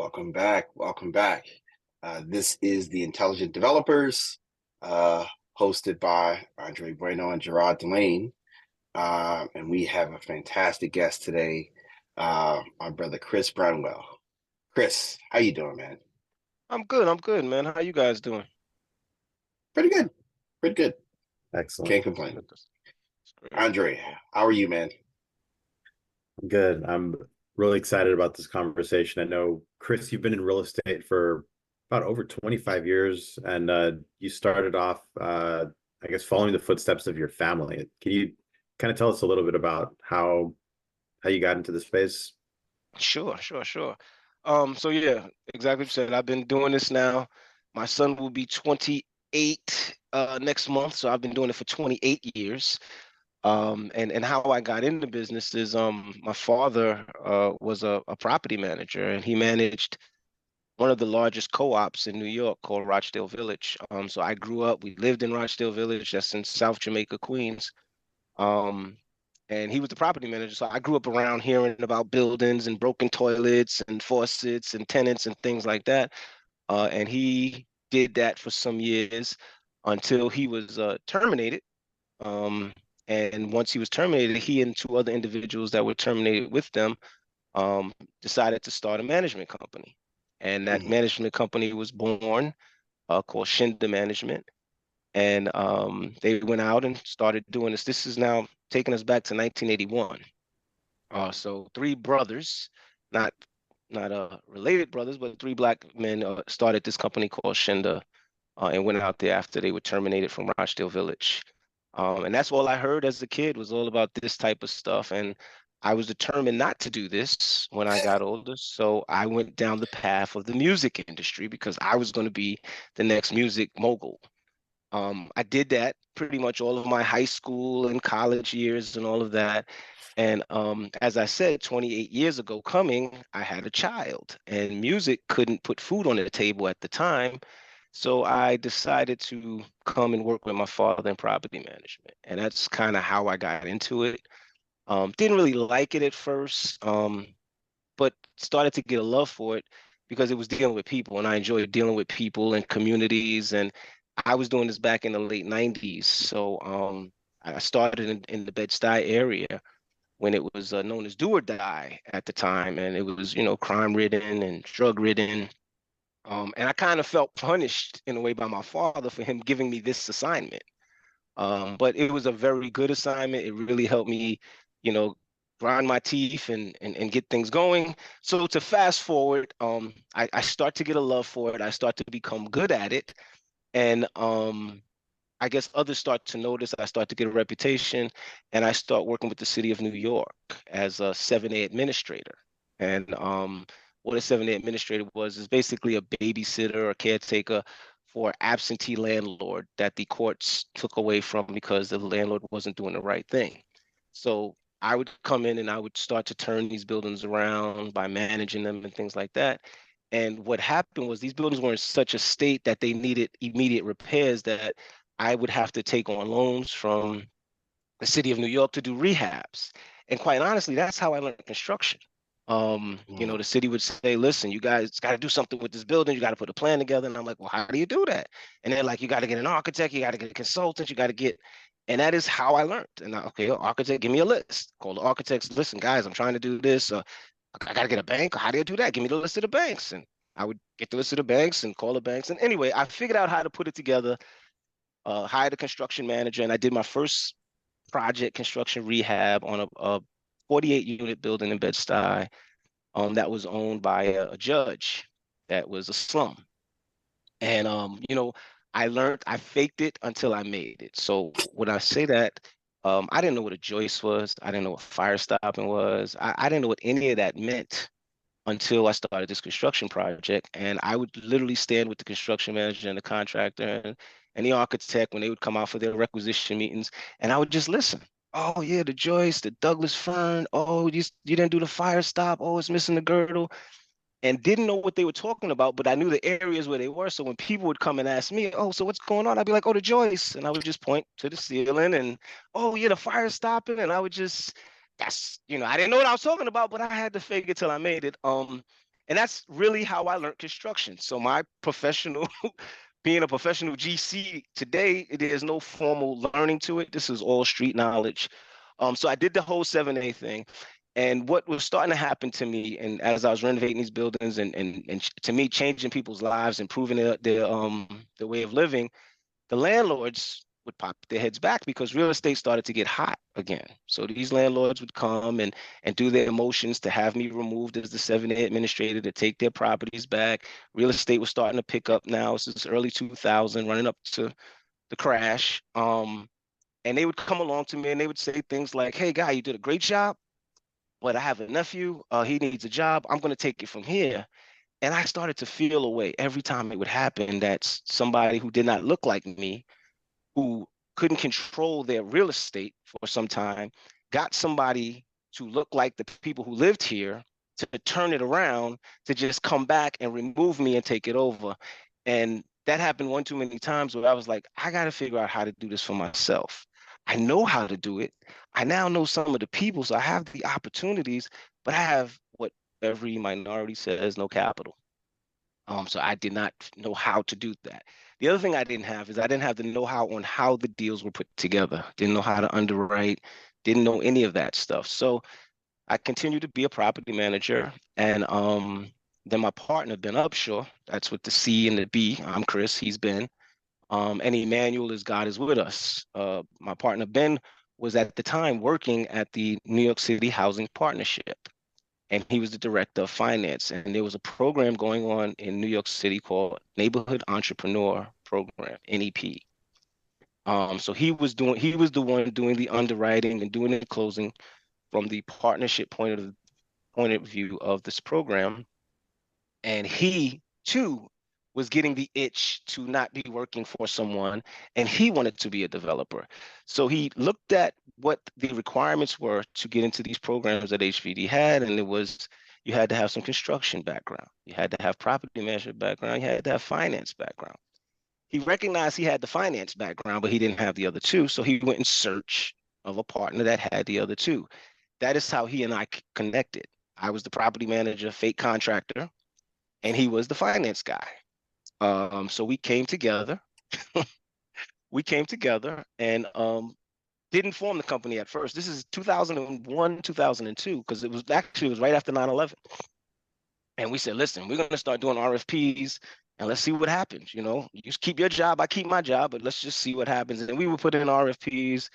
Welcome back. Welcome back. This is the Intelligent Developers, hosted by Andre Bueno and Gerard Delane. And we have a fantastic guest today, my brother Chris Bramwell. Chris, how you doing, man? I'm good. I'm good, man. How you guys doing? Pretty good. Pretty good. Excellent. Can't complain. That's great. Andre, how are you, man? Good. I'm really excited about this conversation. I know, Chris, you've been in real estate for about over 25 years, and you started off, I guess, following the footsteps of your family. Can you kind of tell us a little bit about how you got into the space? Sure. So yeah, exactly what you said. I've been doing this now. My son will be 28 next month, so I've been doing it for 28 years. And how I got into business is my father was a property manager, and he managed one of the largest co-ops in New York called Rochdale Village. So I grew up, we lived in Rochdale Village, that's in South Jamaica, Queens. Um, and he was the property manager. So I grew up around hearing about buildings and broken toilets and faucets and tenants and things like that. And he did that for some years until he was terminated. Um, and once he was terminated, he and two other individuals that were terminated with them decided to start a management company. And that Mhm. management company was born called Shinda Management. And they went out and started doing this. This is now taking us back to 1981. So three brothers, not related brothers, but three black men started this company called Shinda and went out there after they were terminated from Rochdale Village. And that's all I heard as a kid was all about this type of stuff. And I was determined not to do this when I got older. So I went down the path of the music industry because I was going to be the next music mogul. I did that pretty much all of my high school and college years and all of that. And as I said, 28 years ago coming, I had a child, and music couldn't put food on the table at the time. So I decided to come and work with my father in property management. And that's kind of how I got into it. Didn't really like it at first, but started to get a love for it because it was dealing with people, and I enjoyed dealing with people and communities. And I was doing this back in the late 90s. So I started in the Bed-Stuy area when it was known as do or die at the time. And it was, crime ridden and drug ridden. And I kind of felt punished in a way by my father for him giving me this assignment. But it was a very good assignment. It really helped me, you know, grind my teeth and get things going. So to fast forward, I start to get a love for it. I start to become good at it. And I guess others start to notice. I start to get a reputation, and I start working with the city of New York as a 7A administrator. And what a 7A administrator was is basically a babysitter or caretaker for absentee landlord that the courts took away from because the landlord wasn't doing the right thing. So I would come in and I would start to turn these buildings around by managing them and things like that. And what happened was these buildings were in such a state that they needed immediate repairs that I would have to take on loans from the city of New York to do rehabs. And quite honestly, that's how I learned construction. Mhm. The city would say, listen, you guys got to do something with this building. You got to put a plan together. And I'm like, well, how do you do that? And they're like, you got to get an architect, you got to get a consultant, you got to get, and that is how I learned. And okay, architect, give me a list. Call the architects, listen, guys, I'm trying to do this. I got to get a bank. How do you do that? Give me the list of the banks. And I would get the list of the banks and call the banks. And anyway, I figured out how to put it together, hired a construction manager, and I did my first project construction rehab on a 48 unit building in Bed-Stuy that was owned by a judge that was a slum. And I learned, I faked it until I made it. So when I say that, I didn't know what a joist was. I didn't know what fire stopping was. I didn't know what any of that meant until I started this construction project. And I would literally stand with the construction manager and the contractor and the architect when they would come out for their requisition meetings, and I would just listen. Oh yeah, the joist, the Douglas fern. Oh, you didn't do the fire stop. Oh, it's missing the girdle, and didn't know what they were talking about, but I knew the areas where they were. So when people would come and ask me, oh, so what's going on? I'd be like, oh, the joist. And I would just point to the ceiling and, oh, yeah, the fire stopping. And I would just, I didn't know what I was talking about, but I had to fake it till I made it. And that's really how I learned construction. So my professional, being a professional GC today, there's no formal learning to it. This is all street knowledge. So I did the whole 7A thing. And what was starting to happen to me, and as I was renovating these buildings and to me, changing people's lives, improving their way of living, the landlords would pop their heads back because real estate started to get hot again. So these landlords would come and do their motions to have me removed as the 7A administrator to take their properties back. Real estate was starting to pick up now. This is early 2000, running up to the crash. And they would come along to me and they would say things like, "Hey, guy, you did a great job, but I have a nephew. He needs a job. I'm going to take it from here." And I started to feel a way every time it would happen that somebody who did not look like me, who couldn't control their real estate for some time, got somebody to look like the people who lived here to turn it around, to just come back and remove me and take it over. And that happened one too many times where I was like, I got to figure out how to do this for myself. I know how to do it. I now know some of the people, so I have the opportunities, but I have what every minority says, no capital. So I did not know how to do that. The other thing I didn't have is I didn't have the know-how on how the deals were put together. Didn't know how to underwrite, didn't know any of that stuff. So I continued to be a property manager. And then my partner, Ben Upshaw, that's with the C and the B. I'm Chris, he's Ben. And Emmanuel is God is with us. My partner, Ben, was at the time working at the New York City Housing Partnership, and he was the director of finance. And there was a program going on in New York City called Neighborhood Entrepreneur Program, NEP. So he was the one doing the underwriting and doing the closing from the partnership point of view of this program. And he too was getting the itch to not be working for someone, and he wanted to be a developer. So he looked at what the requirements were to get into these programs that HVD had, and it was you had to have some construction background, you had to have property management background, you had to have finance background. He recognized he had the finance background, but he didn't have the other two, so he went in search of a partner that had the other two. That is how he and I connected. I was the property manager, fake contractor, and he was the finance guy. So we came together. We came together and didn't form the company at first. This is 2001, 2002, because it was right after 9/11. And we said, listen, we're going to start doing RFPs and let's see what happens. You know, you keep your job, I keep my job, but let's just see what happens. And we would put in RFPs.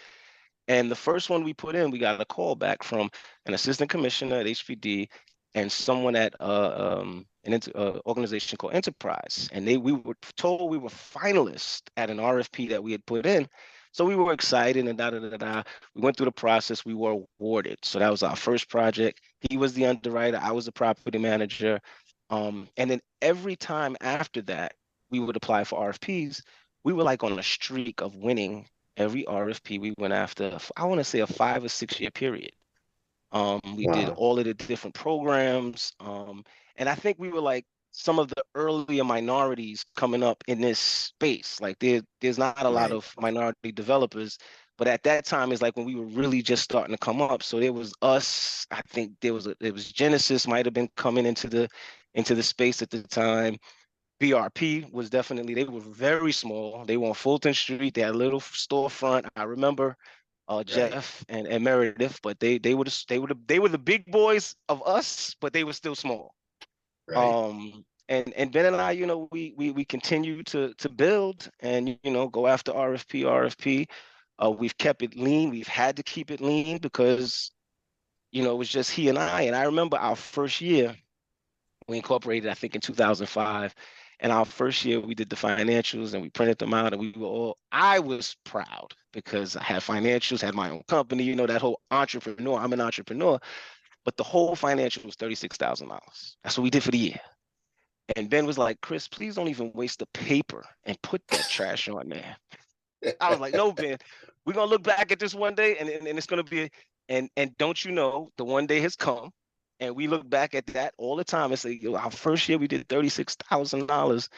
And the first one we put in, we got a call back from an assistant commissioner at HPD and someone at an organization called Enterprise. And we were told we were finalists at an RFP that we had put in. So we were excited and da da da da. We went through the process. We were awarded. So that was our first project. He was the underwriter. I was the property manager. And then every time after that, we would apply for RFPs. We were like on a streak of winning every RFP we went after. I want to say a 5 or 6 year period. We did Wow. all of the different programs. And I think we were like some of the earlier minorities coming up in this space. Like there's not a lot Right. of minority developers, but at that time it's like when we were really just starting to come up. So there was us. I think there was Genesis might have been coming into the space at the time. BRP was definitely, they were very small. They were on Fulton Street. They had a little storefront. I remember Right. Jeff and Meredith, but they were the big boys of us, but they were still small. Right. And Ben and I, you know, we continue to build and you know go after RFP. We've kept it lean. We've had to keep it lean because you know it was just he and I. And I remember our first year we incorporated, I think, in 2005. And our first year, we did the financials and we printed them out, and I was proud because I had financials, had my own company, you know, that whole entrepreneur. I'm an entrepreneur, but the whole financial was $36,000. That's what we did for the year. And Ben was like, Chris, please don't even waste the paper and put that trash on there. I was like, no, Ben, we're going to look back at this one day and it's going to be, and don't you know, the one day has come. And we look back at that all the time and say, our first year we did $36,000.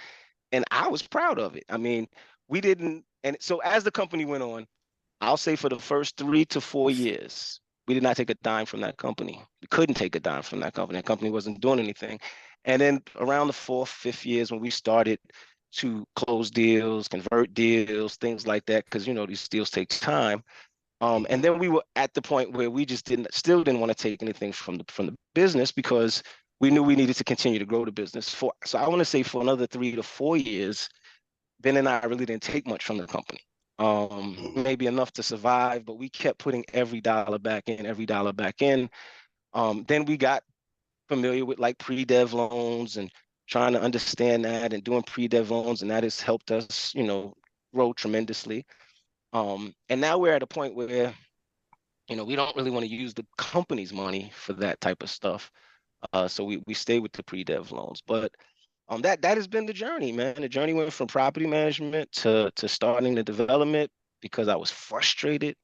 And I was proud of it. I mean, we didn't. And so as the company went on, I'll say for the first 3 to 4 years, We did not take a dime from that company. We couldn't take a dime from that company. That company wasn't doing anything. And then around the fourth, fifth years when we started to close deals, convert deals, things like that, because these deals take time. And then we were at the point where we just still didn't want to take anything from the business because we knew we needed to continue to grow the business. So I want to say for another 3 to 4 years, Ben and I really didn't take much from the company. Maybe enough to survive, but we kept putting every dollar back in, every dollar back in. Then we got familiar with like pre-dev loans and trying to understand that and doing pre-dev loans, and that has helped us, grow tremendously. And now we're at a point where, we don't really want to use the company's money for that type of stuff. So we stay with the pre-dev loans. But that has been the journey, man. The journey went from property management to starting the development because I was frustrated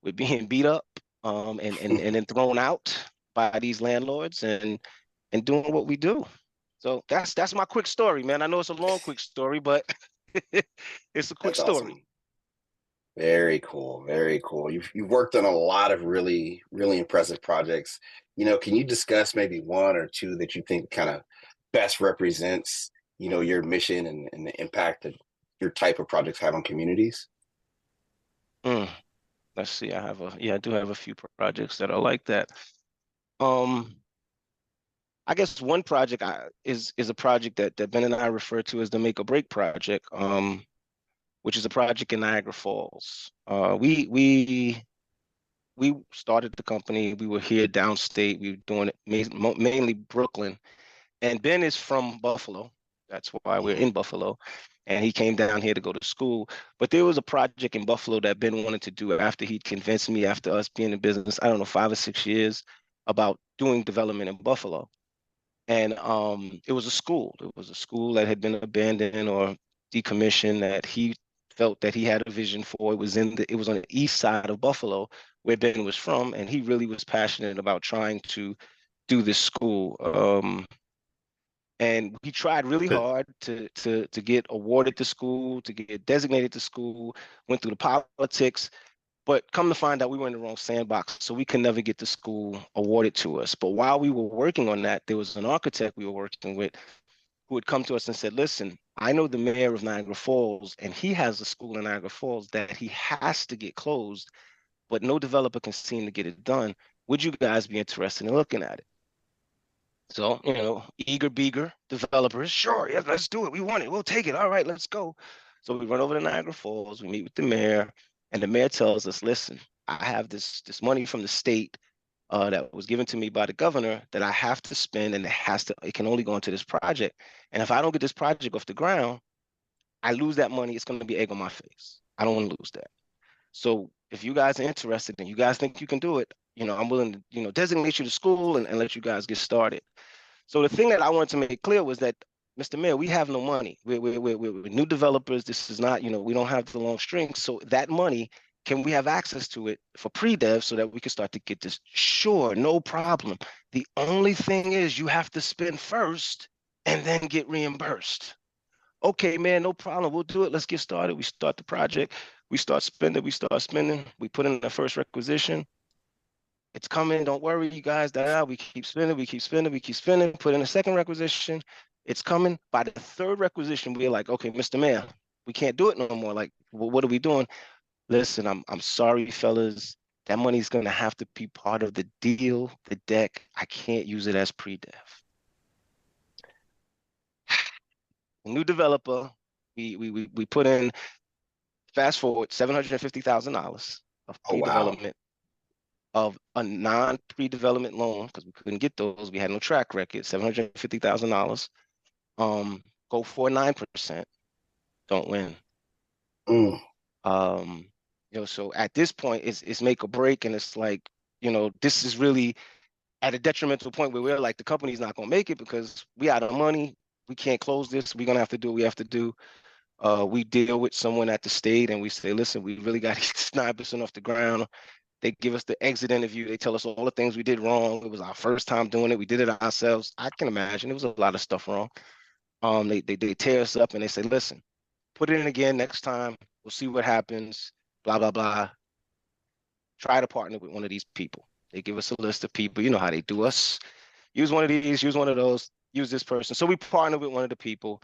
with being beat up and then thrown out by these landlords and doing what we do. So that's my quick story, man. I know it's a long, quick story, but it's a quick That's story. awesome. Very cool. Very cool. You've worked on a lot of really, really impressive projects. Can you discuss maybe one or two that you think kind of best represents, your mission and the impact that your type of projects have on communities? Mm, let's see. I do have a few projects that are like that. Um, I guess one project is a project that Ben and I refer to as the Make or Break project, which is a project in Niagara Falls. We started the company. We were here downstate. We were doing it mainly Brooklyn. And Ben is from Buffalo. That's why we're in Buffalo. And he came down here to go to school. But there was a project in Buffalo that Ben wanted to do after he'd convinced me, after us being in business, I don't know, 5 or 6 years, about doing development in Buffalo. And it was a school. It was a school that had been abandoned or decommissioned that he felt that he had a vision for. It was on the east side of Buffalo where Ben was from, and he really was passionate about trying to do this school. And he tried really hard to get awarded to school, to get designated to school, went through the politics, but come to find out we were in the wrong sandbox, so we could never get the school awarded to us. But while we were working on that, there was an architect we were working with who had come to us and said, listen, I know the mayor of Niagara Falls, and he has a school in Niagara Falls that he has to get closed, but no developer can seem to get it done. Would you guys be interested in looking at it? So, eager beager developers, sure, yeah, let's do it. We want it. We'll take it. All right, let's go. So we run over to Niagara Falls. We meet with the mayor, and the mayor tells us, listen, I have this money from the state that was given to me by the governor that I have to spend, and it can only go into this project. And if I don't get this project off the ground, I lose that money. It's going to be egg on my face. I don't want to lose that. So if you guys are interested and you guys think you can do it, I'm willing to, designate you to school and let you guys get started. So the thing that I wanted to make clear was that, Mr. Mayor, we have no money. We're new developers. This is not, we don't have the long strings. So that money, can we have access to it for pre-dev so that we can start to get this? Sure, no problem. The only thing is you have to spend first and then get reimbursed. Okay, man, no problem. We'll do it. Let's get started. We start the project. We start spending. We put in the first requisition. It's coming. Don't worry, you guys. We keep spending. We keep spending. We keep spending. Put in a second requisition. It's coming. By the third requisition, we're like, okay, Mr. Mayor, we can't do it no more. Like, what are we doing? Listen, I'm sorry, fellas. That money's gonna have to be part of the deal, the deck. I can't use it as pre-dev. New developer, we put in, fast forward, $750,000 of Oh, wow. pre-development of a non-pre-development loan because we couldn't get those. We had no track record. $750,000. Go for 9%, don't win. Mm. So at this point, it's make or break, and it's like, this is really at a detrimental point where we're like, the company's not gonna make it because we out of money. We can't close this. We're gonna have to do what we have to do. We deal with someone at the state and we say, listen, we really got to get this 9% off the ground. They give us the exit interview. They tell us all the things we did wrong. It was our first time doing it. We did it ourselves. I can imagine it was a lot of stuff wrong. They tear us up and they say, listen, put it in again next time. We'll see what happens. Blah, blah, blah. Try to partner with one of these people. They give us a list of people. You know how they do us. Use one of these, use one of those, use this person. So we partnered with one of the people,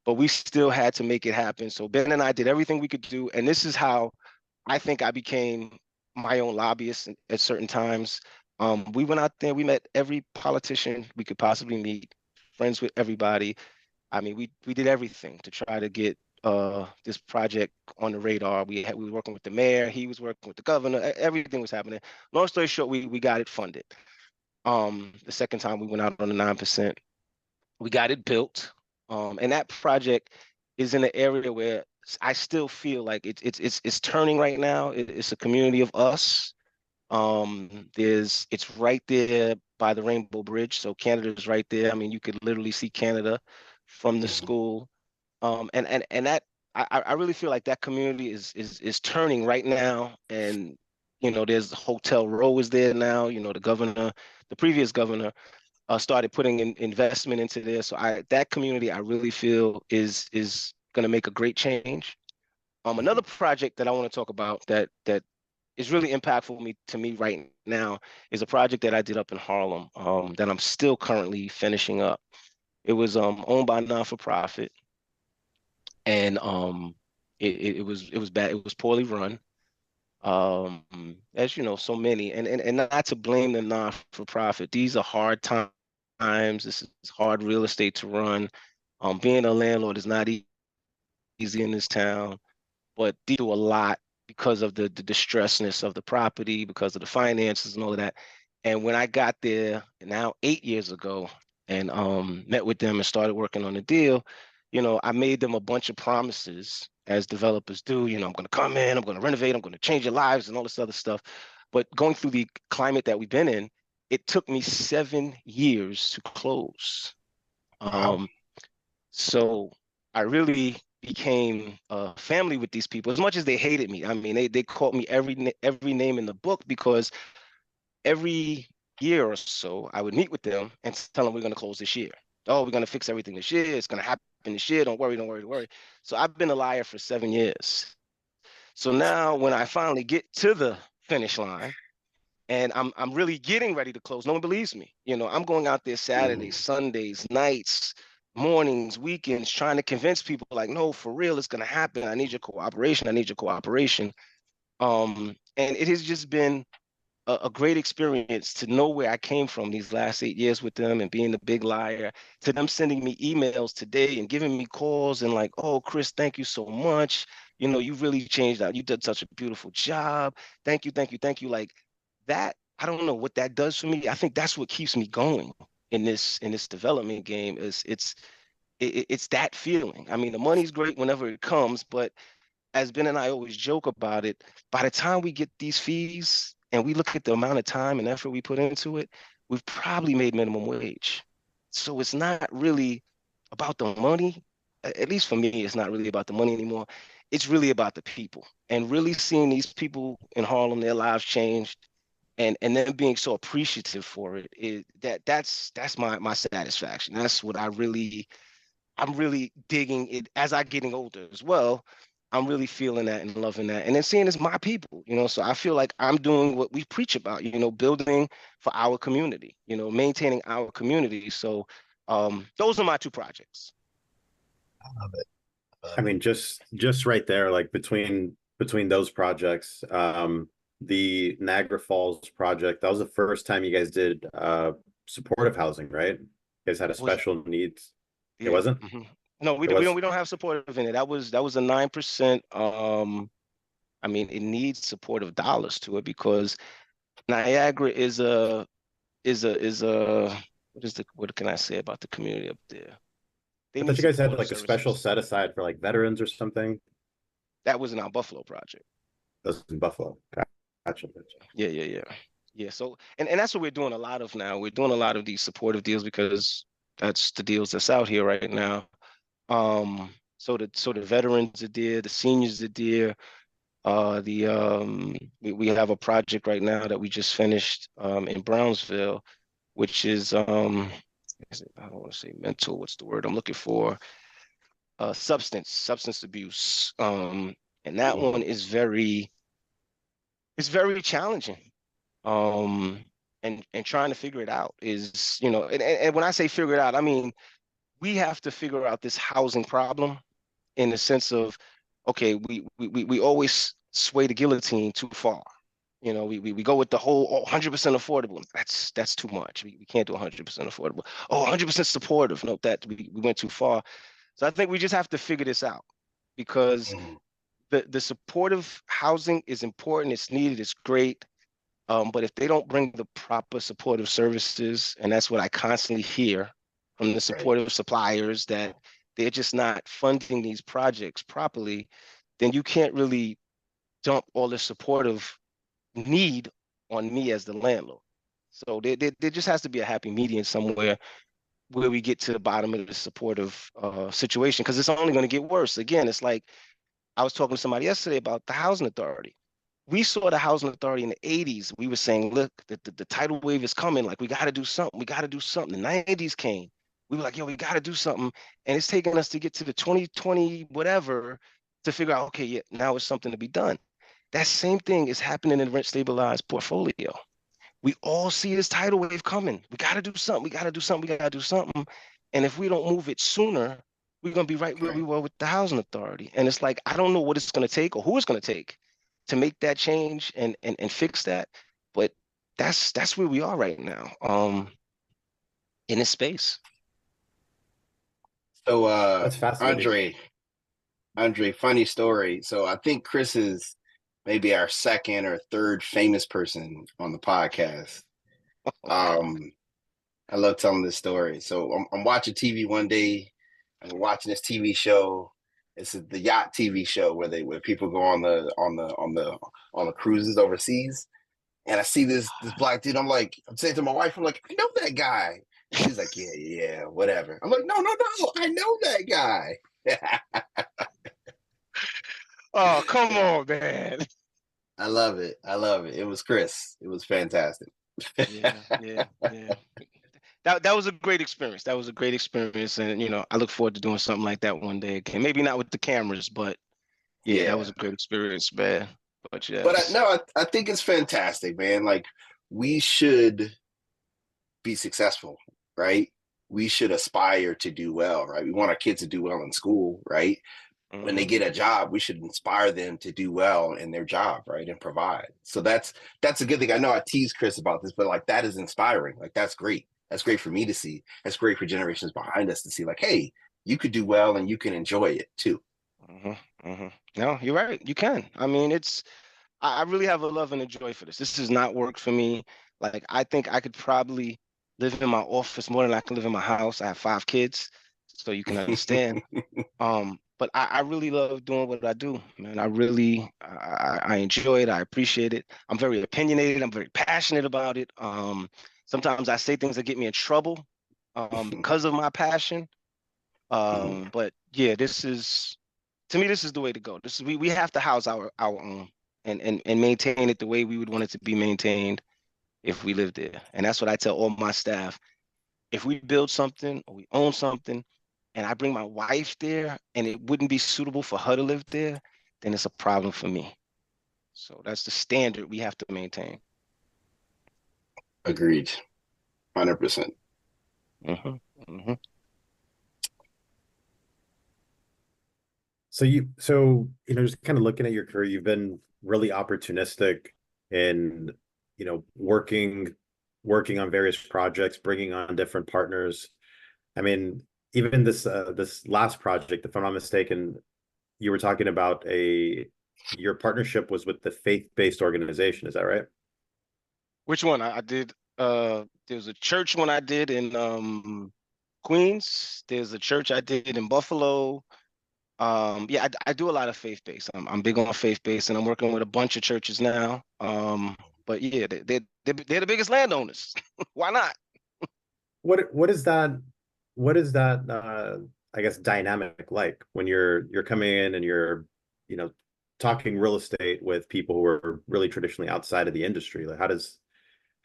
but we still had to make it happen. So Ben and I did everything we could do. And this is how I think I became my own lobbyist at certain times. We went out there, we met every politician we could possibly meet, friends with everybody. I mean, we did everything to try to get this project on the radar. We were working with the mayor, he was working with the governor, everything was happening. Long story short, we got it funded. The second time we went out on the 9%, we got it built. And that project is in an area where I still feel like it's turning right now. It's a community of us. It's right there by the Rainbow Bridge. So Canada's right there. I mean, you could literally see Canada from the Mhm. school. And that I really feel like that community is turning right now. And there's Hotel Row is there now. The previous governor, started putting in investment into this. So that community I really feel is going to make a great change. Another Mhm. project that I want to talk about that is really impactful to me right now is a project that I did up in Harlem, that I'm still currently finishing up. It was owned by a non-for-profit, and it was bad. It was poorly run, as you know, so many, and not to blame the non-for-profit. These are hard times. This is hard real estate to run. Being a landlord is not easy in this town, but they do a lot because of the distressness of the property, because of the finances and all of that. And when I got there now 8 years ago and met with them and started working on the deal, I made them a bunch of promises as developers do. I'm going to come in, I'm going to renovate, I'm going to change your lives and all this other stuff. But going through the climate that we've been in, it took me 7 years to close. Wow. Um, so I really became family with these people as much as they hated me. I mean, they called me every name in the book because every year or so I would meet with them and tell them we're going to close this year. Oh, we're going to fix everything this year. It's going to happen this year. Don't worry, don't worry, don't worry. So I've been a liar for 7 years. So now when I finally get to the finish line, and I'm really getting ready to close. No one believes me. I'm going out there Saturdays, Mhm. Sundays, nights, mornings, weekends, trying to convince people like, no, for real, it's gonna happen. I need your cooperation. I need your cooperation. And it has just been a great experience to know where I came from these last 8 years with them and being the big liar, to them sending me emails today and giving me calls and like, oh, Chris, thank you so much. You really changed out. You did such a beautiful job. Thank you, thank you, thank you. Like that, I don't know what that does for me. I think that's what keeps me going in this development game is it's that feeling. I mean, the money's great whenever it comes, but as Ben and I always joke about it, by the time we get these fees and we look at the amount of time and effort we put into it, we've probably made minimum wage. So it's not really about the money. At least for me, it's not really about the money anymore. It's really about the people and really seeing these people in Harlem, their lives changed, and then being so appreciative for it. That's my satisfaction. That's what I'm really digging it as I getting older as well. I'm really feeling that and loving that. And then seeing it's my people, so I feel like I'm doing what we preach about, building for our community, maintaining our community. So those are my two projects. I love it. I I love it. mean, just right there, like between those projects, the Niagara Falls project, that was the first time you guys did supportive housing, right? You guys had a Was special needs. It Yeah. wasn't? No, we It don't, we don't was. we don't have supportive in it. That was a 9%. I mean, it needs supportive dollars to it because Niagara is a what can I say about the community up there? They I thought need you guys had supportive like a special services. set aside for like veterans or something. That was in our Buffalo project. That was in Buffalo. Gotcha. Yeah, yeah, yeah. Yeah. So and that's what we're doing a lot of now. We're doing a lot of these supportive deals because that's the deals that's out here right now. So the veterans are there, the seniors are there. We have a project right now that we just finished in Brownsville, which I don't want to say mental, what's the word I'm looking for? Substance abuse. And that one Mhm. is very it's very challenging. Um, and trying to figure it out is, you know, and when I say figure it out, I mean we have to figure out this housing problem in the sense of, okay, we always sway the guillotine too far. You know, we go with the whole 100% affordable. That's too much. We can't do 100% affordable. Oh, 100% supportive. No, that we went too far. So I think we just have to figure this out because Mhm. the supportive housing is important. It's needed. It's great. But if they don't bring the proper supportive services, and that's what I constantly hear from the Right. supportive suppliers, that they're just not funding these projects properly, then you can't really dump all the supportive need on me as the landlord. So there just has to be a happy medium somewhere where we get to the bottom of the supportive situation, because it's only going to get worse. Again, it's like I was talking to somebody yesterday about the housing authority. We saw the housing authority in the 80s. We were saying, look, the tidal wave is coming. Like, we got to do something. We got to do something. The 90s came. We were like, yo, we got to do something. And it's taking us to get to the 2020, whatever, to figure out, okay, yeah, now it's something to be done. That same thing is happening in the rent stabilized portfolio. We all see this tidal wave coming. We got to do something. We got to do something. We got to do something. And if we don't move it sooner, we're going to be right where we Right. were with the housing authority. And it's like, I don't know what it's going to take or who it's going to take to make that change and fix that. But that's where we are right now, in this space. So, That's fascinating. Andre, funny story. So I think Chris is maybe our second or third famous person on the podcast. Wow. I love telling this story. So I'm watching TV one day. I'm watching this TV show. It's the yacht TV show where people go on the cruises overseas. And I see this black dude. I'm saying to my wife, I'm like, I know that guy. And she's like, yeah, whatever. I'm like, no, I know that guy. Oh, come on, man. I love it. I love it. It was Chris. It was fantastic. Yeah. That was a great experience. That was a great experience. And, you know, I look forward to doing something like that one day again. Maybe not with the cameras, but yeah, that Yeah. was a great experience, man. But But yes. I think it's fantastic, man. Like we should be successful, right? We should aspire to do well, right? We want our kids to do well in school, right? When they Hmm. get a job, we should inspire them to do well in their job, right? And provide. So that's a good thing. I know I tease Chris about this, but like that is inspiring. Like that's great. That's great for me to see. That's great for generations behind us to see, like, hey, you could do well and you can enjoy it too. Hmm. Hmm. No, you're right. You can. I mean, I really have a love and a joy for this. This does not work for me. Like, I think I could probably live in my office more than I can live in my house. I have 5 kids, so you can understand. But I really love doing what I do, man. I enjoy it. I appreciate it. I'm very opinionated. I'm very passionate about it. Sometimes I say things that get me in trouble, because of my passion. But yeah, this is to me, this is the way to go. This is we have to house our own and maintain it the way we would want it to be maintained if we lived there. And that's what I tell all my staff. If we build something or we own something and I bring my wife there and it wouldn't be suitable for her to live there, then it's a problem for me. So that's the standard we have to maintain. Agreed. 100%. Hmm. Hmm. Just kind of looking at your career, you've been really opportunistic in, working on various projects, bringing on different partners. I mean, even this last project, if I'm not mistaken, you were talking about your partnership was with the faith-based organization. Is that right? Which one? I did there's a church one I did in Queens. There's a church I did in Buffalo. Yeah, I do a lot of faith-based. I'm big on faith-based, and I'm working with a bunch of churches now. But yeah, they're the biggest landowners. Why not? What is that I guess dynamic like when you're coming in and you're you know talking real estate with people who are really traditionally outside of the industry? Like how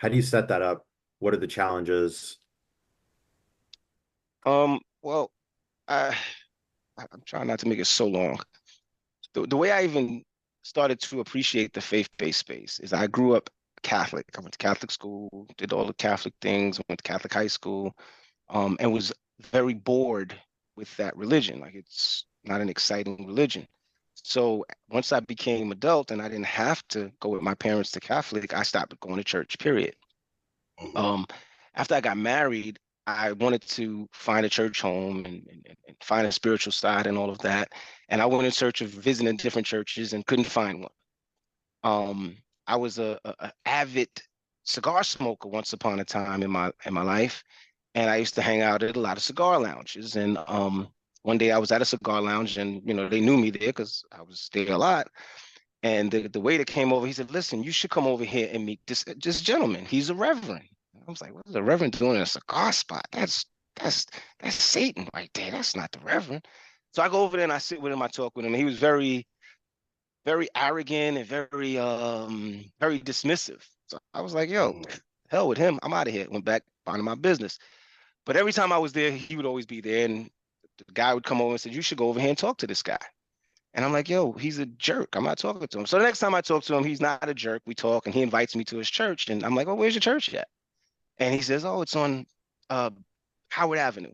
do you set that up? What are the challenges? Well, I I'm trying not to make it so long. The way I even started to appreciate the faith-based space is I grew up Catholic. I went to Catholic school, did all the Catholic things, went to Catholic high school, and was very bored with that religion. Like it's not an exciting religion. So once I became adult and I didn't have to go with my parents to Catholic, I stopped going to church, period. Mhm. Um, After I got married, I wanted to find a church home and find a spiritual side and all of that. And I went in search of visiting different churches and couldn't find one. I was a avid cigar smoker once upon a time in my life, and I used to hang out at a lot of cigar lounges. And one day I was at a cigar lounge, and they knew me there because I was there a lot. And the waiter came over. He said, "Listen, you should come over here and meet this gentleman. He's a reverend." I was like, "What is a reverend doing in a cigar spot? That's that's Satan right there. That's not the reverend." So I go over there and I sit with him. I talk with him. He was very arrogant and very dismissive. So I was like, "Yo, Mhm. hell with him. I'm out of here." Went back minding my business. But every time I was there, he would always be there, and the guy would come over and said, "You should go over here and talk to this guy." And I'm like, "Yo, he's a jerk. I'm not talking to him." So the next time I talk to him, he's not a jerk. We talk, and he invites me to his church, and I'm like, "Oh, where's your church at?" And he says, "Oh, it's on uh, Howard Avenue."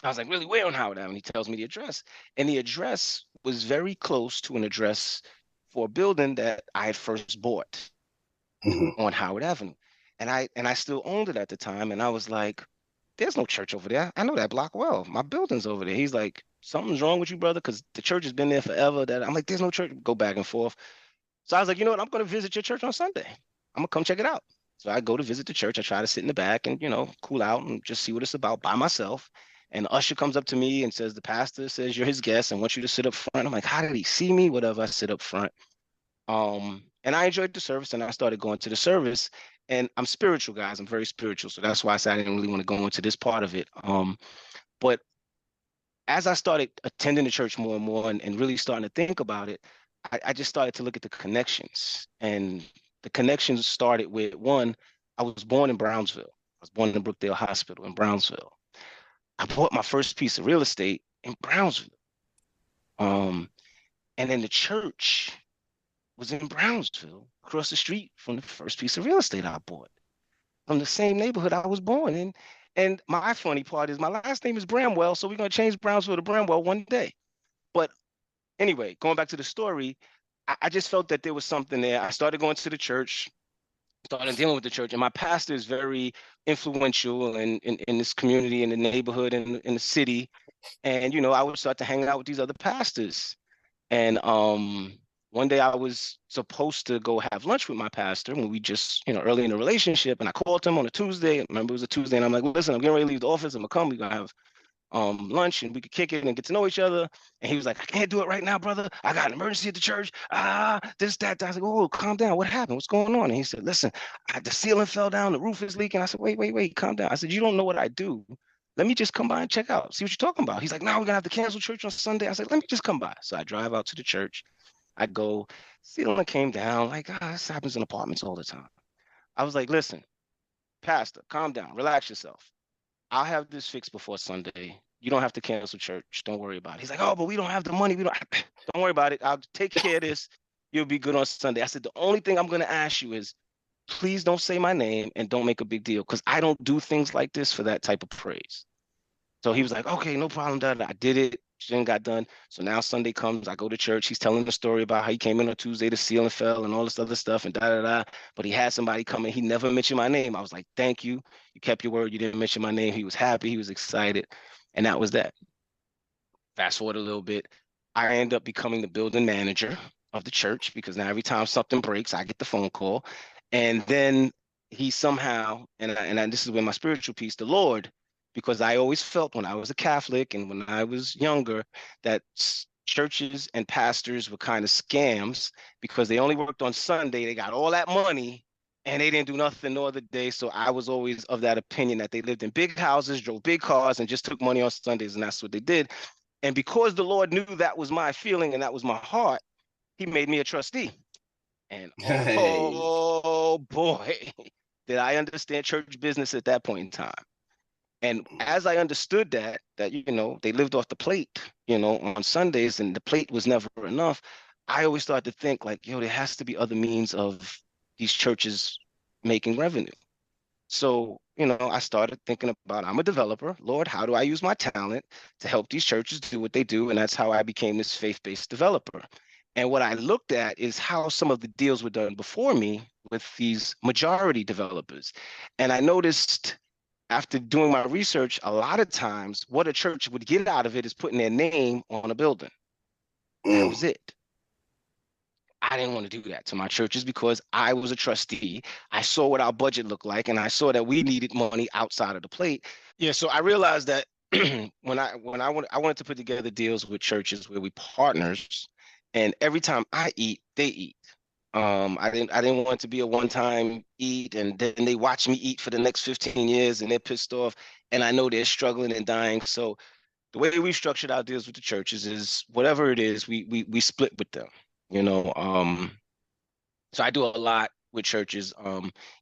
I was like, "Really? Where on Howard Avenue?" He tells me the address, and the address was very close to an address for a building that I had first bought Mhm. on Howard Avenue, and I still owned it at the time, and I was like, "There's no church over there. I know that block well. My building's over there." He's like, "Something's wrong with you, brother, because the church has been there forever." That I'm like, "There's no church." Go back and forth. So I was like, "You know what? I'm going to visit your church on Sunday. I'm gonna come check it out." So I go to visit the church. I try to sit in the back and cool out and just see what it's about by myself. And the usher comes up to me and says, "The pastor says you're his guest and wants you to sit up front." I'm like, "How did he see me?" Whatever. I sit up front. And I enjoyed the service and I started going to the service. And I'm spiritual, guys. I'm very spiritual. So that's why I said I didn't really want to go into this part of it. But as I started attending the church more and more and really starting to think about it, I just started to look at the connections. And the connections started with one, I was born in Brownsville. I was born in Brookdale Hospital in Brownsville. I bought my first piece of real estate in Brownsville. Um, and then the church was in Brownsville, across the street from the first piece of real estate I bought, from the same neighborhood I was born in. And my funny part is my last name is Bramwell, so we're gonna change Brownsville to Bramwell one day. But anyway, going back to the story, I just felt that there was something there. I started going to the church, started dealing with the church, and my pastor is very influential in this community, in the neighborhood, in the city. And I would start to hang out with these other pastors. And one day I was supposed to go have lunch with my pastor when we just, early in the relationship. And I called him on a Tuesday. I remember it was a Tuesday, and I'm like, "Listen, I'm getting ready to leave the office. I'm gonna come. We're gonna have lunch and we could kick it and get to know each other." And he was like, "I can't do it right now, brother. I got an emergency at the church. This, that." I was like, "Oh, calm down. What happened? What's going on?" And he said, "Listen, the ceiling fell down, the roof is leaking." I said, "Wait, wait, wait, calm down." I said, "You don't know what I do. Let me just come by and check out, see what you're talking about." He's like, "No, we're gonna have to cancel church on Sunday." I said, "Let me just come by." So I drive out to the church. I go, ceiling came down. Like, this happens in apartments all the time. I was like, "Listen, pastor, calm down, relax yourself. I'll have this fixed before Sunday. You don't have to cancel church. Don't worry about it." He's like, "Oh, but we don't have the money. We don't." Don't worry about it. I'll take care of this. You'll be good on Sunday. I said, "The only thing I'm going to ask you is please don't say my name and don't make a big deal because I don't do things like this for that type of praise." So he was like, "Okay, no problem, Dad." I did it. Then got done. So now Sunday comes, I go to church. He's telling the story about how he came in on Tuesday, the ceiling fell and all this other stuff and da da da. But he had somebody come in. He never mentioned my name. I was like, "Thank you. You kept your word. You didn't mention my name." He was happy. He was excited. And that was that. Fast forward a little bit, I end up becoming the building manager of the church because now every time something breaks, I get the phone call. And then he somehow, this is where my spiritual piece, the Lord, because I always felt when I was a Catholic and when I was younger that churches and pastors were kind of scams because they only worked on Sunday. They got all that money and they didn't do nothing no other day. So I was always of that opinion that they lived in big houses, drove big cars, and just took money on Sundays, and that's what they did. And because the Lord knew that was my feeling and that was my heart, he made me a trustee. And Hey. oh boy, did I understand church business at that point in time. And as I understood that they lived off the plate, on Sundays, and the plate was never enough, I always started to think like, yo, there has to be other means of these churches making revenue. So, I started thinking about, I'm a developer. Lord, how do I use my talent to help these churches do what they do? And that's how I became this faith-based developer. And what I looked at is how some of the deals were done before me with these majority developers. And I noticed after doing my research, a lot of times what a church would get out of it is putting their name on a building. That Mm, was it. I didn't want to do that to my churches because I was a trustee. I saw what our budget looked like, and I saw that we needed money outside of the plate. Yeah, so I realized that I wanted to put together deals with churches where we partners, and every time I eat, they eat. I didn't want it to be a one-time eat, and then they watch me eat for the next 15 years, and they're pissed off, and I know they're struggling and dying. So the way we structured our deals with the churches is whatever it is, we split with them. You know, so I do a lot with churches.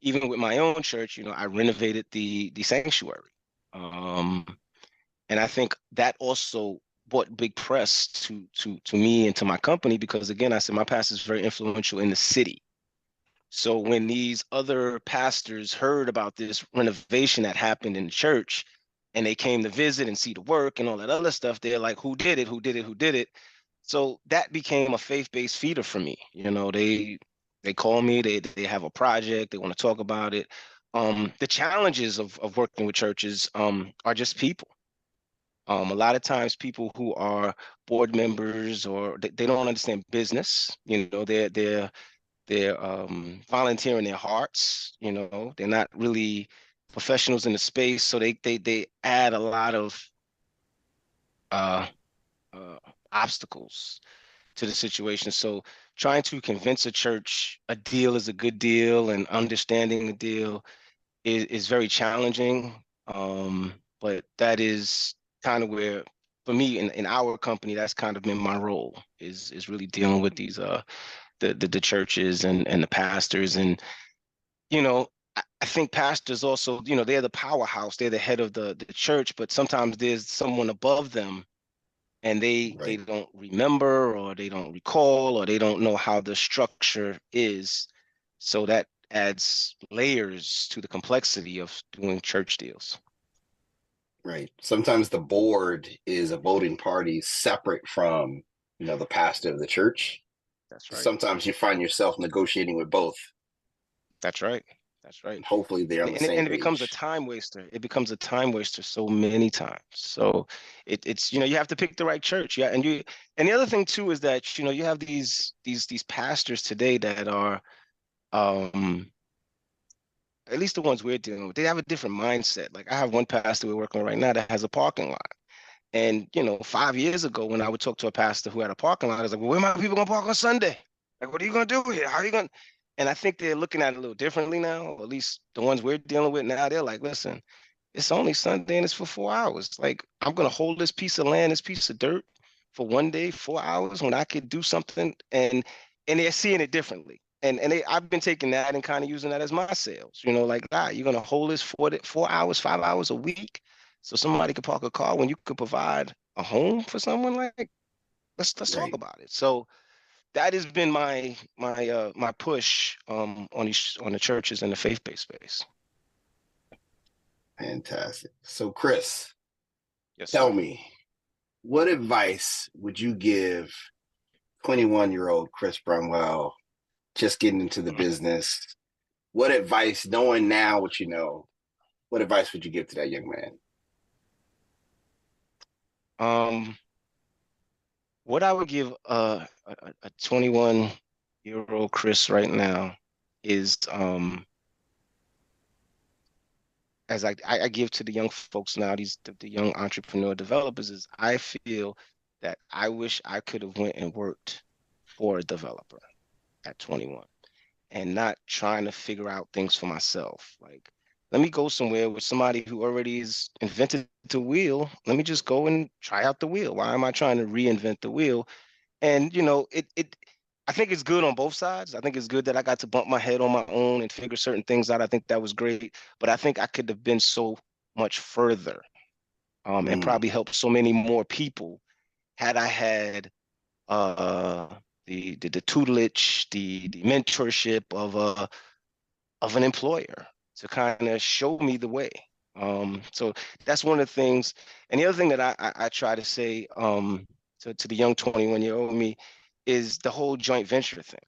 Even with my own church, I renovated the sanctuary. Um, and I think that also brought big press to me and to my company because again, I said my pastor is very influential in the city. So when these other pastors heard about this renovation that happened in the church and they came to visit and see the work and all that other stuff, they're like, who did it? Who did it? Who did it? So that became a faith-based feeder for me. They call me, they have a project, they want to talk about it. The challenges of working with churches are just people. A lot of times people who are board members or they don't understand business, they're volunteering their hearts, they're not really professionals in the space. So they add a lot of uh, uh, obstacles to the situation. So trying to convince a church a deal is a good deal and understanding the deal is very challenging. But that is kind of where, for me in our company, that's kind of been my role is really dealing with these the churches and the pastors. And I think pastors also, they're the powerhouse, they're the head of the church, but sometimes there's someone above them and they right, don't remember or they don't recall or they don't know how the structure is. So that adds layers to the complexity of doing church deals. right. Sometimes the board is a voting party separate from, the pastor of the church. That's right. Sometimes you find yourself negotiating with both, That's right. That's right. and hopefully they're on the same And it becomes a page. time waster. It becomes a time waster so many times. So it's you have to pick the right church. Yeah, and the other thing too is that you have these pastors today that are um at least the ones we're dealing with, they have a different mindset. Like I have one pastor we're working on right now that has a parking lot. And 5 years ago, when I would talk to a pastor who had a parking lot, I was like, "Well, where are my people gonna park on Sunday? Like, what are you gonna do here? How are you gonna?" And I think they're looking at it a little differently now, or at least the ones we're dealing with now. They're like, "Listen, it's only Sunday and it's for 4 hours. Like, I'm gonna hold this piece of land, this piece of dirt, for one day, 4 hours, when I could do something." And they're seeing it differently. And I've been taking that and kind of using that as my sales. Like, you're gonna hold this for 4 hours, 5 hours a week so somebody could park a car when you could provide a home for someone. Like, let's talk Right. about it. So that has been my push on the churches and the faith-based space. Fantastic. So, Chris, Yes, tell sir. me, what advice would you give 21-year-old Chris Bramwell just getting into the business? What advice, knowing now what you know, what advice would you give to that young man? Um, what I would give a 21-year-old Chris right now is as I give to the young folks now, the young entrepreneur developers, is I feel that I wish I could have went and worked for a developer at 21 and not trying to figure out things for myself. Like, let me go somewhere with somebody who already has invented the wheel. Let me just go and try out the wheel. Why am I trying to reinvent the wheel? And I think it's good on both sides. I think it's good that I got to bump my head on my own and figure certain things out. I think that was great, but I think I could have been so much further, and Mm, probably helped so many more people had I had uh the tutelage, the mentorship of of an employer to kind of show me the way. So that's one of the things. And the other thing that I try to say to the young 21-year-old me is the whole joint venture thing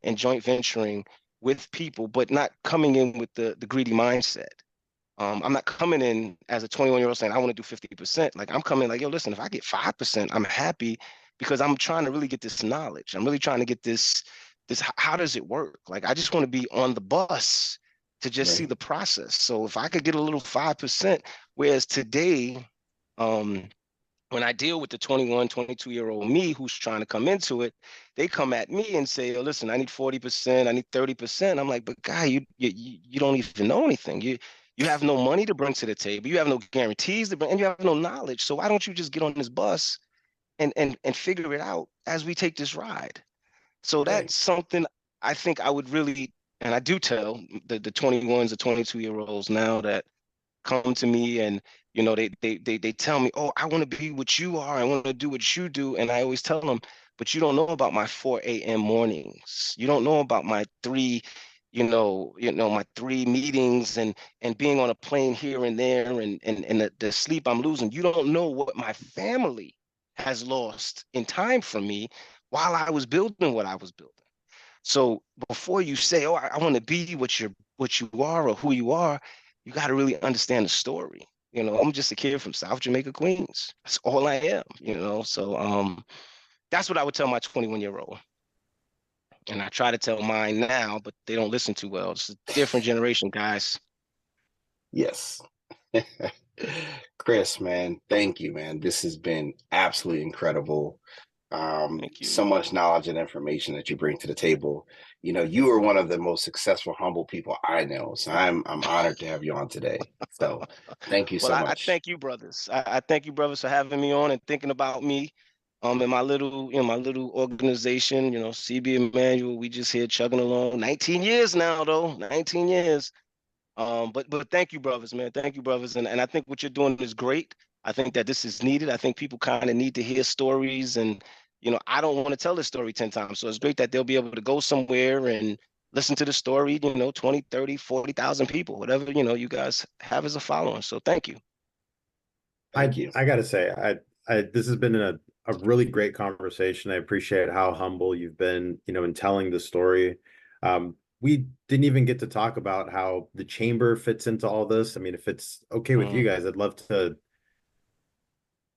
and joint venturing with people, but not coming in with the greedy mindset. I'm not coming in as a 21-year-old saying I want to do 50%. Like I'm coming like, yo, listen, if I get 5%, I'm happy because I'm trying to really get this knowledge. I'm really trying to get this how does it work? Like I just want to be on the bus to just see Right. the process. So if I could get a little 5%, whereas today, um, when I deal with the 21, 22-year-old me who's trying to come into it, they come at me and say, oh, listen, I need 40%, I need 30%. I'm like, but guy, you don't even know anything. You have no money to bring to the table. You have no guarantees to bring, and you have no knowledge. So why don't you just get on this bus and figure it out as we take this ride? So Right. that's something I think I would really, and I do tell the 21s, the 22-year-olds now that come to me and they tell me, oh, I want to be what you are, I want to do what you do, and I always tell them, but you don't know about my 4 a.m. mornings, you don't know about my three my three meetings and being on a plane here and there and the sleep I'm losing. You don't know what my family has lost in time from me while I was building what I was building. So before you say, "Oh, I want to be what you are or who you are," you got to really understand the story. I'm just a kid from South Jamaica, Queens. That's all I am. So that's what I would tell my 21-year-old, and I try to tell mine now, but they don't listen too well. It's a different generation, guys. Yes. Chris, man, thank you, man. This has been absolutely incredible. Thank So you. much knowledge and information that you bring to the table. You are one of the most successful, humble people I know. So I'm honored to have you on today. So thank you Well, so I much. thank you, brothers. I thank you, brothers, for having me on and thinking about me. In my little organization, CB Emmanuel, we just here chugging along. 19 years now, though. 19 years. But thank you, brothers, man. Thank you, brothers. And I think what you're doing is great. I think that this is needed. I think people kind of need to hear stories. And, I don't want to tell this story 10 times. So it's great that they'll be able to go somewhere and listen to the story, 20, 30, 40,000 people, whatever, you guys have as a following. So thank you. I Thank you. I gotta say, I this has been a really great conversation. I appreciate how humble you've been, in telling the story. We didn't even get to talk about how the chamber fits into all this. I mean, if it's okay with you Mm, guys, I'd love to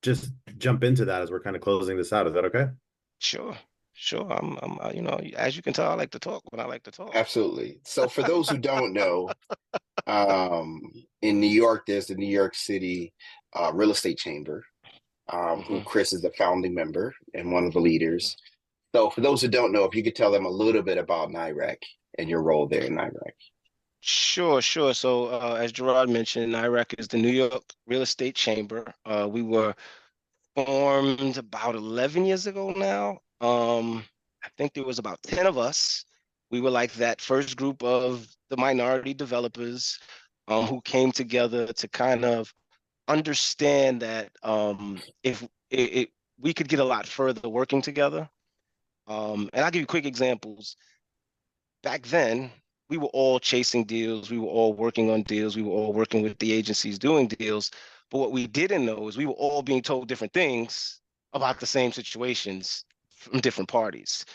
just jump into that as we're kind of closing this out. Is that okay? sure. Sure. As you can tell, I like to talk when I like to talk. Absolutely. So for those who don't know, um, in New York, there's the New York City Real Estate Chamber, who Hmm. Chris is the founding member and one of the leaders. So for those who don't know, if you could tell them a little bit about NIREC and your role there in NIREC. Sure, sure. So, as Gerard mentioned, NIREC is the New York Real Estate Chamber. We were formed about 11 years ago now. I think there was about 10 of us. We were like that first group of the minority developers who came together to kind of understand that if we could get a lot further working together. And I'll give you quick examples. Back then, we were all chasing deals. We were all working on deals. We were all working with the agencies doing deals. But what we didn't know is we were all being told different things about the same situations from different parties.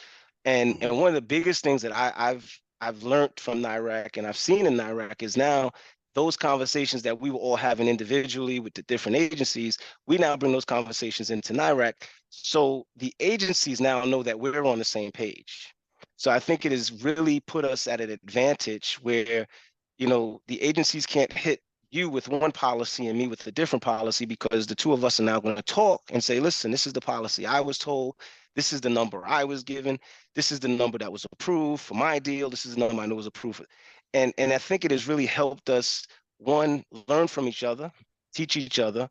And one of the biggest things that I've learned from NIRAC and I've seen in NIRAC is now those conversations that we were all having individually with the different agencies, we now bring those conversations into NIRAC. So the agencies now know that we're on the same page. So I think it has really put us at an advantage where, the agencies can't hit you with one policy and me with a different policy because the two of us are now going to talk and say, listen, this is the policy I was told. This is the number I was given. This is the number that was approved for my deal. This is the number I know was approved. And I think it has really helped us, one, learn from each other, teach each other.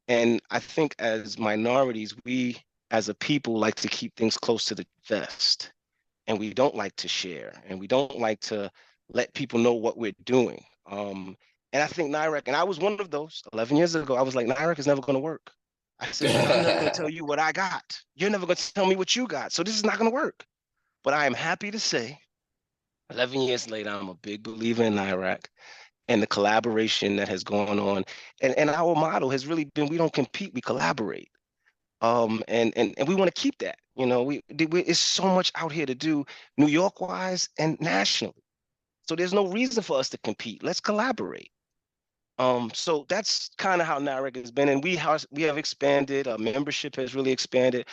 And I think as minorities, we as a people like to keep things close to the vest and we don't like to share and we don't like to let people know what we're doing. And I think NIREC, and I was one of those 11 years ago, I was like, NIREC is never going to work. I said, because I'm never going to tell you what I got. You're never going to tell me what you got. So this is not going to work. But I am happy to say 11 years later, I'm a big believer in Iraq and the collaboration that has gone on. And our motto has really been, we don't compete, we collaborate. And we want to keep that. It's so much out here to do, New York wise and nationally. So there's no reason for us to compete. Let's collaborate. So that's kind of how NAREC has been, and we have expanded. Our membership has really expanded.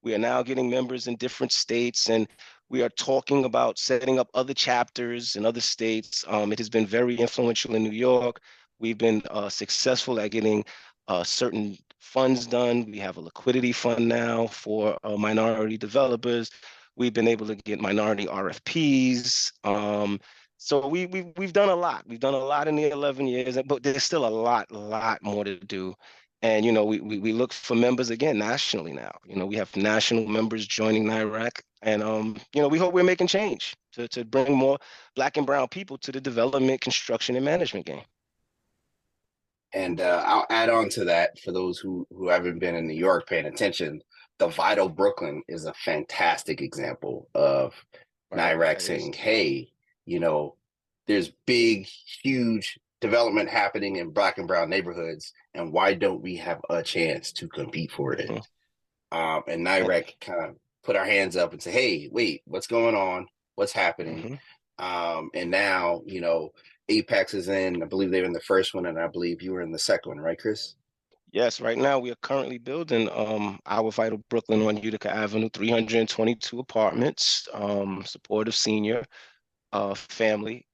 We are now getting members in different states, and we are talking about setting up other chapters in other states. It has been very influential in New York. We've been successful at getting certain funds done. We have a liquidity fund now for minority developers. We've been able to get minority RFPs. So we've done a lot. We've done a lot in the 11 years, but there's still a lot more to do. And we look for members again nationally now. We have national members joining NIRAC, and we hope we're making change to bring more Black and brown people to the development, construction, and management game. And I'll add on to that for those who haven't been in New York paying attention. The Vital Brooklyn is a fantastic example of NIRAC saying, hey, there's big, huge development happening in Black and brown neighborhoods, and why don't we have a chance to compete for it? Mm-hmm. And NIRAC kind of put our hands up and say, hey, wait, what's going on? What's happening? Mm-hmm. And now, Apex is in, I believe they were in the first one, and I believe you were in the second one, right, Chris? Yes, right now we are currently building our Vital Brooklyn on Utica Avenue, 322 apartments, supportive senior family,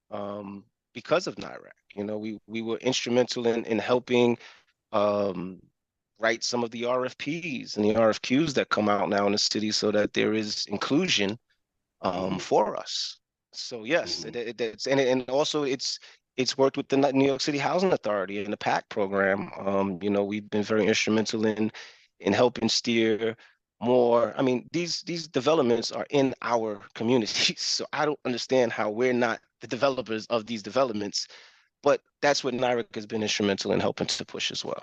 because of NIRAC. We were instrumental in helping write some of the RFPs and the RFQs that come out now in the city so that there is inclusion for us. So yes, mm-hmm. And also it's worked with the New York City Housing Authority and the PAC program. We've been very instrumental in helping steer more. I mean, these developments are in our communities, so I don't understand how we're not the developers of these developments, but that's what NIRAC has been instrumental in helping to push as well.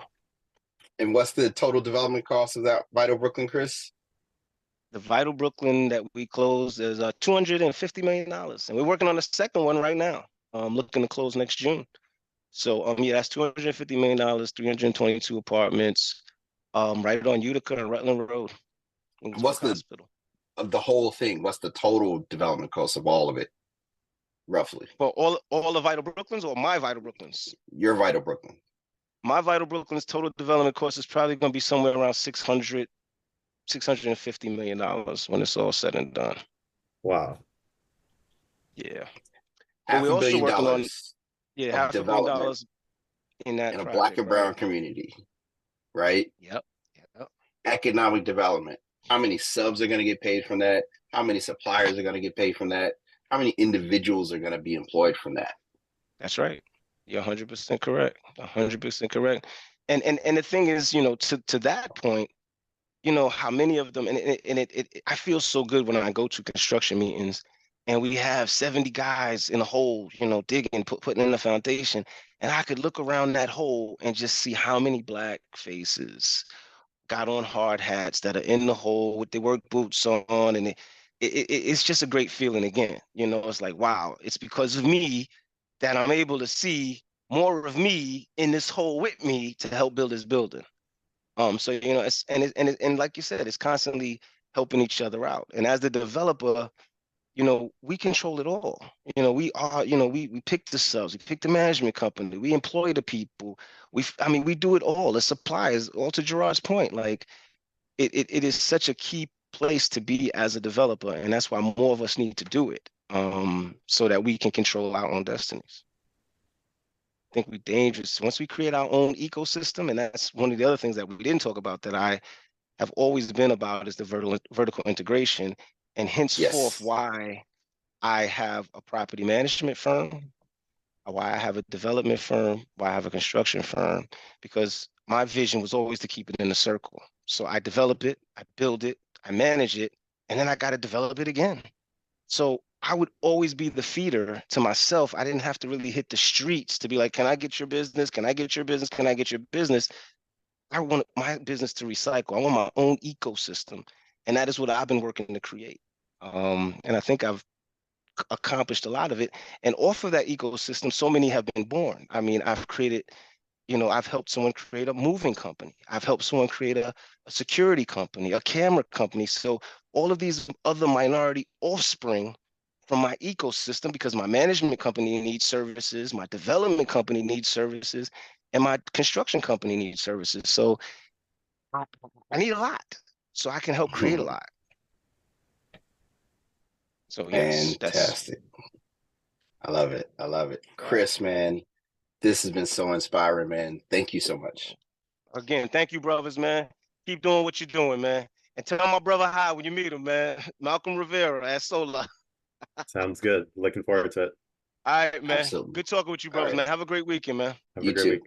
And what's the total development cost of that Vital Brooklyn, Chris? The Vital Brooklyn that we closed is $250 million, and we're working on the second one right now. Looking to close next June. So that's $250 million, 322 apartments, right on Utica and Rutland Road. What's the whole thing? What's the total development cost of all of it, roughly? For all the Vital Brooklyns or my Vital Brooklyns? Your Vital Brooklyn. My Vital Brooklyn's total development cost is probably going to be somewhere around $650 million when it's all said and done. Wow. Yeah. Half a billion dollars. $500 million in that in a Black and brown community, right? Yep. Economic development. How many subs are going to get paid from that? How many suppliers are going to get paid from that? How many individuals are going to be employed from that? That's right. You're 100% correct. 100% correct. And the thing is, to that point, how many of them, and I feel so good when I go to construction meetings and we have 70 guys in a hole, digging, putting in the foundation, and I could look around that hole and just see how many Black faces got on hard hats that are in the hole with their work boots on, and it's just a great feeling again. It's like, wow, it's because of me that I'm able to see more of me in this hole with me to help build this building. So it's and like you said, it's constantly helping each other out. And as the developer, we control it all. We are, we pick the subs, we pick the management company, we employ the people. We do it all. The suppliers, all to Gerard's point, like it is such a key place to be as a developer, and that's why more of us need to do it, so that we can control our own destinies. I think we're dangerous once we create our own ecosystem, and that's one of the other things that we didn't talk about that I have always been about is the vertical integration, and henceforth why I have a property management firm, why I have a development firm, why I have a construction firm, because my vision was always to keep it in a circle. So I develop it, I build it, I manage it, and then I got to develop it again. So I would always be the feeder to myself. I didn't have to really hit the streets to be like, can I get your business? Can I get your business? Can I get your business? I want my business to recycle. I want my own ecosystem. And that is what I've been working to create. And I think I've accomplished a lot of it. And off of that ecosystem, so many have been born. I mean, I've created, I've helped someone create a moving company. I've helped someone create a security company, a camera company. So all of these other minority offspring from my ecosystem, because my management company needs services, my development company needs services, and my construction company needs services. So I need a lot, so I can help create a lot. So yes, that's Fantastic. I love it. I love it. right. Chris, man, this has been so inspiring, man. Thank you so much. Again, thank you, brothers, man. Keep doing what you're doing, man. And tell my brother hi when you meet him, man. Malcolm Rivera at Solar. Sounds good. Looking forward to it. All right, man. Absolutely. Good talking with you, All brothers, right. man. Have a great weekend, man. Have a You great too. week.